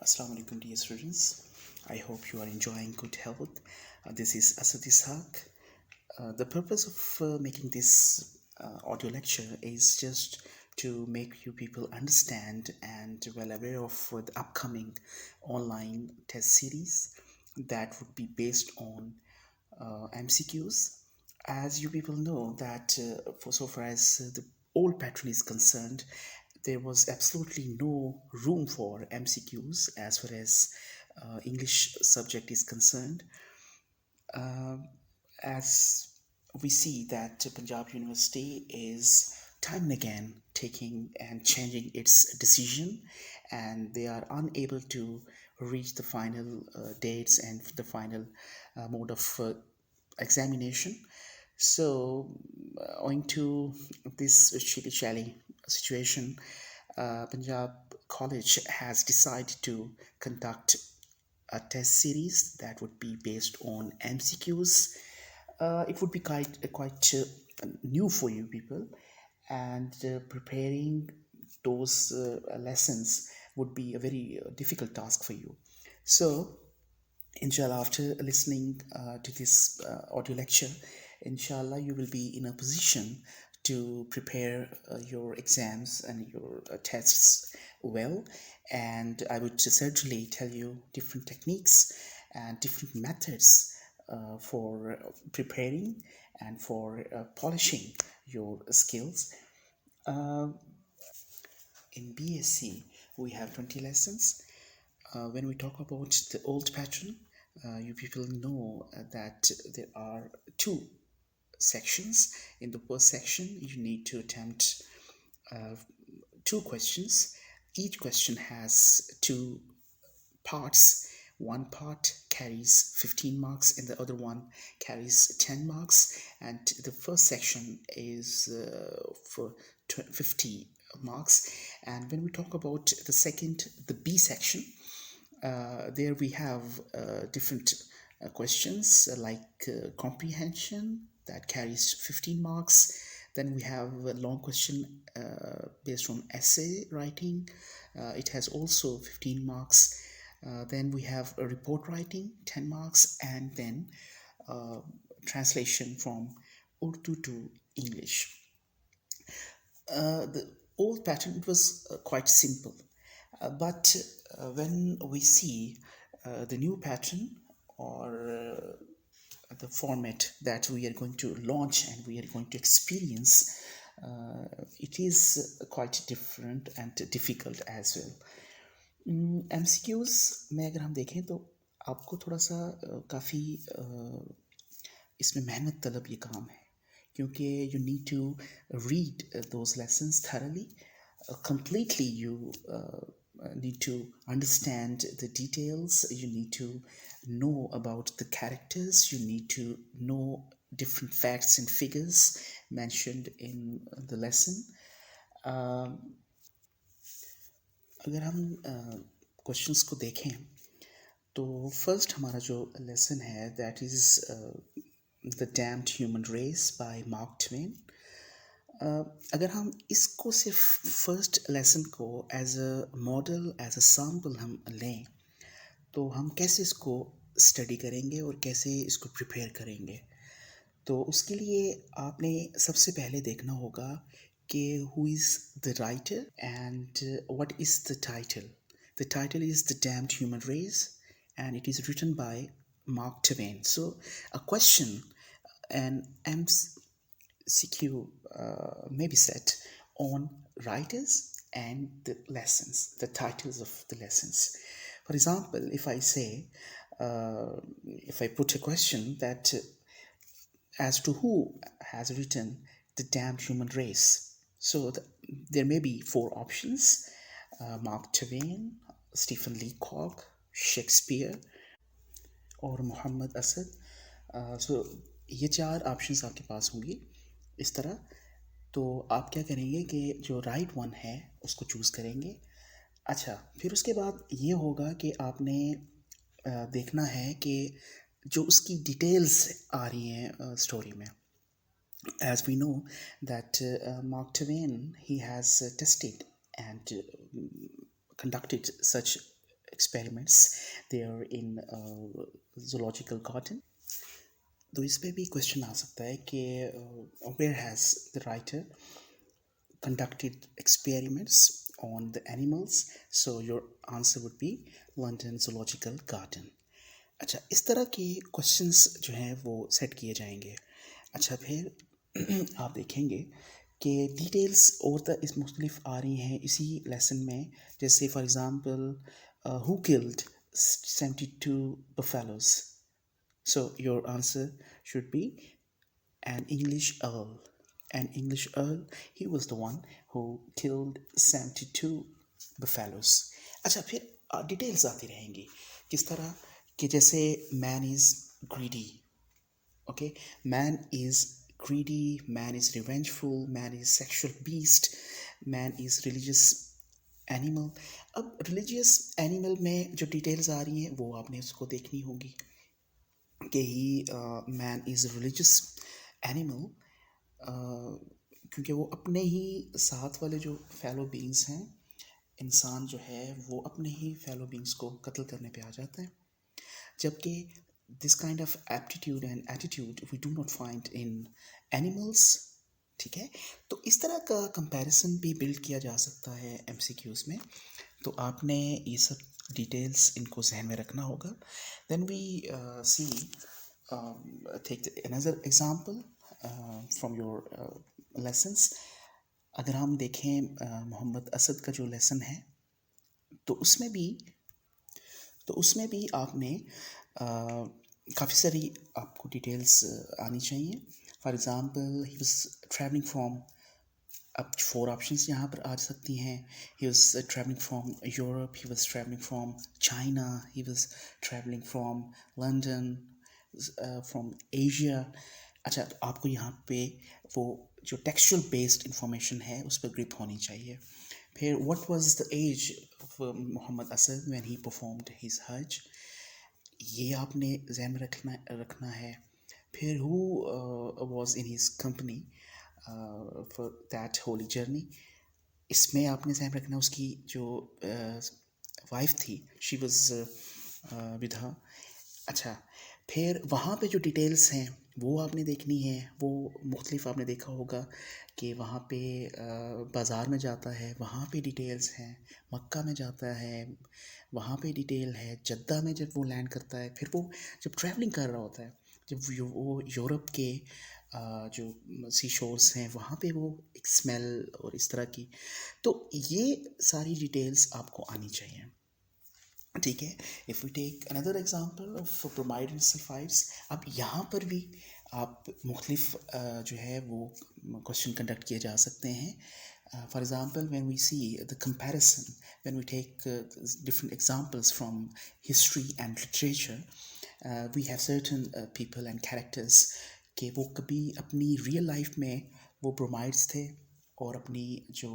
Assalamu alaikum dear students. I hope you are enjoying good health. This is Asad Ishaq. The purpose of making this audio lecture is just to make you people understand and well aware of the upcoming online test series that would be based on MCQs. As you people know that for so far as the old pattern is concerned, there was absolutely no room for MCQs as far as English subject is concerned. As we see that Punjab University is time and again taking and changing its decision, and they are unable to reach the final dates and the final mode of examination. So, owing to this chilly situation, Punjab College has decided to conduct a test series that would be based on MCQs. It would be quite new for you people, and preparing those lessons would be a very difficult task for you. So, inshallah, after listening to this audio lecture, inshallah, you will be in a position to prepare your exams and your tests well. And I would certainly tell you different techniques and different methods for preparing and for polishing your skills. In BSc, we have 20 lessons. When we talk about the old pattern, you people know that there are two sections. In the first section, you need to attempt two questions. Each question has two parts. One part carries 15 marks and the other one carries 10 marks, and the first section is for 50 marks. And when we talk about the second, the B section, there we have different questions like comprehension that carries 15 marks. Then we have a long question based on essay writing. It has also 15 marks. Then we have a report writing, 10 marks, and then translation from Urdu to English. The old pattern, it was quite simple. But when we see the new pattern or the format that we are going to launch and we are going to experience, it is quite different and difficult as well. MCQs में अगर हम देखें तो आपको थोड़ा सा काफ़ी इसमें मेहनत तलब ये काम है, क्योंकि you need to read those lessons thoroughly, completely. You need to understand the details, you need to know about the characters, you need to know different facts and figures mentioned in the lesson. अगर हम questions को देखें तो first हमारा जो lesson है that is the damned human race by Mark Twain. अगर हम इसको सिर्फ फर्स्ट लेसन को as a model, as a sample हम लें तो हम कैसे इसको स्टडी करेंगे और कैसे इसको प्रिपेयर करेंगे. तो उसके लिए आपने सबसे पहले देखना होगा कि who is the writer and what is the title. The title is The Damned Human Race and it is written by Mark Twain. So a question, an MCQ may be set on writers and the lessons, the titles of the lessons. For example, if I say, if I put a question that as to who has written The Damned Human Race. So there may be four options: Mark Twain, Stephen Leacock, Shakespeare, और Mohammad Asad. So ये चार options आपके पास होंगी इस तरह. तो आप क्या करेंगे कि जो राइट वन है उसको चूज़ करेंगे. अच्छा, फिर उसके बाद ये होगा कि आपने देखना है कि जो उसकी डिटेल्स आ रही हैं स्टोरी में. As we know that Mark Twain, he has tested and conducted such experiments there in zoological garden. तो इस पे भी क्वेश्चन आ सकता है कि where has the writer conducted experiments on the animals, so your answer would be London Zoological Garden. अच्छा, इस तरह के क्वेश्चंस जो हैं वो सेट किए जाएंगे. अच्छा, फिर आप देखेंगे कि डिटेल्स और इस मुख्तलिफ आ रही हैं इसी लेसन में. जैसे for example who killed 72 buffaloes, so your answer should be an English earl. An English earl, he was the one who killed 72 buffaloes. अच्छा, फिर डिटेल्स आती रहेंगी किस तरह कि जैसे man is greedy. Okay, man is greedy, man is revengeful, man is sexual beast, man is religious animal. अब religious animal में जो डिटेल्स आ रही हैं वो आपने उसको देखनी होगी कि ही मैन इज़ रिलीजियस एनिमल, क्योंकि वो अपने ही साथ वाले जो फेलो बींग्स हैं, इंसान जो है वो अपने ही फेलो बींग्स को कत्ल करने पे आ जाता है. जबकि this kind of aptitude and attitude we do not find in animals. ठीक है, तो इस तरह का कंपैरिजन भी बिल्ड किया जा सकता है MCQs में. तो आपने ये सब डिटेल्स इनको जहन में रखना होगा. Then we see take another example from your lessons. अगर हम देखें मोहम्मद असद का जो लेसन है तो उसमें भी आपने काफ़ी सारी आपको डिटेल्स आनी चाहिए. For example he was travelling from, अब 4 ऑप्शंस यहाँ पर आ सकती हैं. He was travelling from Europe, he was travelling from China, he was travelling from London, from Asia. अच्छा, तो आपको यहाँ पे वो जो टेक्सचुअल बेस्ड इंफॉर्मेशन है उस पर ग्रिप होनी चाहिए. फिर what was the age of Muhammad Asad when he performed his Hajj, ये आपने ज़हन में रखना है. फिर who was in his company for that holy journey, इसमें आपने ज़हन रखना उसकी जो वाइफ थी, शी वाज विद हर. अच्छा, फिर वहाँ पे जो डिटेल्स हैं वो आपने देखनी है. वो मुख्तलिफ आपने देखा होगा कि वहाँ पे बाज़ार में जाता है, वहाँ पे डिटेल्स हैं. मक्का में जाता है, वहाँ पे डिटेल है. जद्दा में जब वो लैंड करता है, फिर वो जब ट्रैवलिंग कर रहा होता है, जब वो यूरोप के जो सी शोर्स हैं वहाँ पे वो एक स्मेल और इस तरह की, तो ये सारी डिटेल्स आपको आनी चाहिए. ठीक है. If we take another example of bromide and sulphides, अब यहाँ पर भी आप मुख्तलिफ जो है वो क्वेश्चन कंडक्ट किए जा सकते हैं. For example when we see the comparison, when we take different examples from history and literature, we have certain people and characters कि वो कभी अपनी रियल लाइफ में वो ब्रोमाइड्स थे और अपनी जो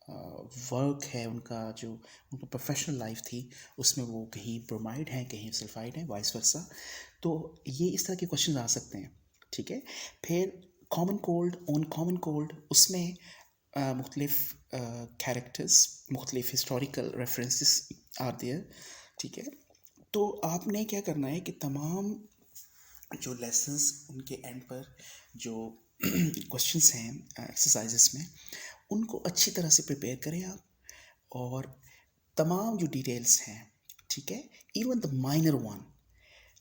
वर्क है उनका, जो उनका प्रोफेशनल लाइफ थी, उसमें वो कहीं ब्रोमाइड हैं, कहीं सल्फाइड हैं, वाइस वर्सा. तो ये इस तरह के क्वेश्चन आ सकते हैं. ठीक है. फिर common cold, on common cold, उसमें मुख्तलिफ कैरेक्टर्स, मुख्तलिफ हिस्टोरिकल रेफरेंसेस आर देयर. ठीक है. तो आपने क्या करना है कि तमाम जो लेसन्स उनके एंड पर जो क्वेश्चंस हैं एक्सरसाइजेस में, उनको अच्छी तरह से प्रिपेयर करें आप, और तमाम जो डिटेल्स हैं, ठीक है, इवन द माइनर वन,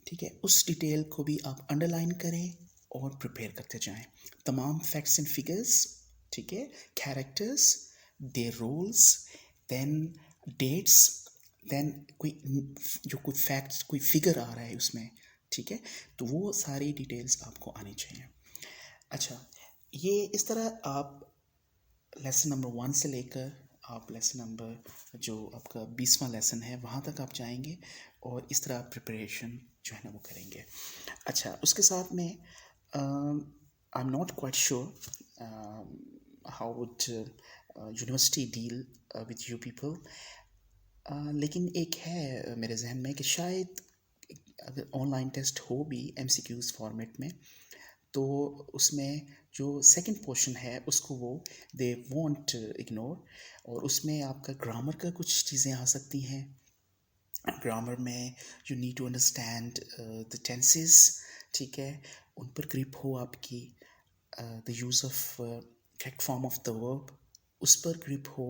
ठीक है, उस डिटेल को भी आप अंडरलाइन करें और प्रिपेयर करते जाएं. तमाम फैक्ट्स एंड फिगर्स, ठीक है, characters, their roles, then dates, then कोई फैक्ट्स, कोई फिगर आ रहा है उसमें, ठीक है, तो वो सारी डिटेल्स आपको आनी चाहिए. अच्छा, ये इस तरह आप लेसन नंबर 1 से लेकर आप लेसन नंबर जो आपका 20वां लेसन है वहाँ तक आप जाएंगे और इस तरह आप प्रिपरेशन जो है ना वो करेंगे. अच्छा, उसके साथ में I am not quite sure how would university deal with you people, लेकिन एक है मेरे जहन में कि शायद अगर ऑनलाइन टेस्ट हो भी MCQs फॉर्मेट में, तो उसमें जो सेकंड पोर्शन है उसको वो दे वॉन्ट इग्नोर, और उसमें आपका ग्रामर का कुछ चीज़ें आ सकती हैं, ग्रामर में you need to understand the tenses, ठीक है, उन पर ग्रिप हो आपकी, the use of correct form of the verb उस पर ग्रिप हो,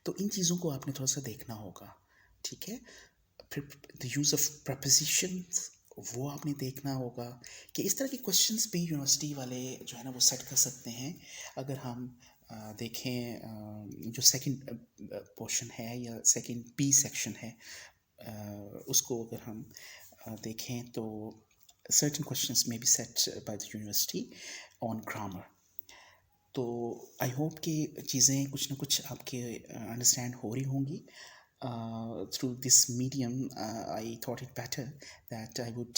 तो इन चीज़ों को आपने थोड़ा सा देखना होगा, ठीक है। फिर द यूज़ ऑफ प्रपोजिशंस वो आपने देखना होगा कि इस तरह के क्वेश्चंस भी यूनिवर्सिटी वाले जो है ना वो सेट कर सकते हैं। अगर हम देखें जो सेकंड पोर्शन है या सेकंड बी सेक्शन है, उसको अगर हम देखें तो certain questions may be set by the university on grammar. तो आई होप कि चीज़ें कुछ ना कुछ आपके अंडरस्टैंड हो रही होंगी through this medium. I thought it better that I would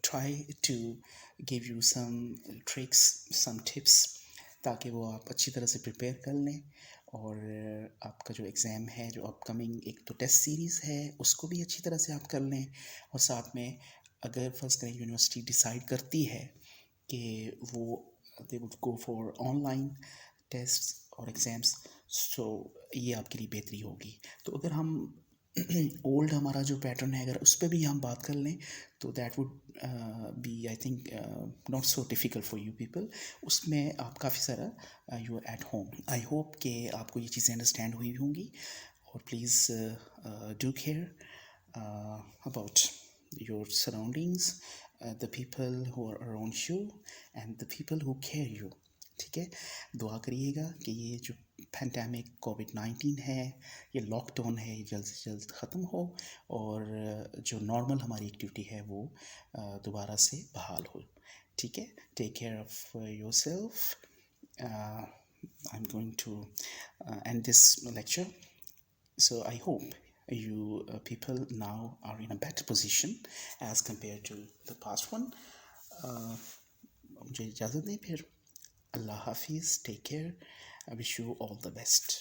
try to give you some tricks, some tips, ताकि वो आप अच्छी तरह से प्रिपेयर कर लें और आपका जो एग्ज़ाम है, जो अपकमिंग एक तो टेस्ट सीरीज़ है, उसको भी अच्छी तरह से आप कर लें। और साथ में अगर फर्स्ट करें यूनिवर्सिटी डिसाइड करती है कि वो they would go for online tests और एग्ज़ाम्स, सो ये आपके लिए बेहतरी होगी। तो अगर हम ओल्ड हमारा जो पैटर्न है अगर उस पर भी हम बात कर लें तो that would be I think not so difficult for you people, उसमें आप काफ़ी सारा you are at home. I hope कि आपको ये चीज़ें अंडरस्टैंड हुई होंगी और please do care about your surroundings, the people who are around you and the people who care you, ठीक है। दुआ करिएगा कि ये जो पैंडेमिक कोविड-19 है, ये लॉकडाउन है, ये जल्द से जल्द ख़त्म हो और जो नॉर्मल हमारी एक्टिविटी है वो दोबारा से बहाल हो, ठीक है। Take care of yourself. I'm going to end this lecture. So I hope you people now are in a better position as compared to the past one. मुझे इजाज़त दें फिर। अल्लाह हाफिज़, take care, I wish you all the best.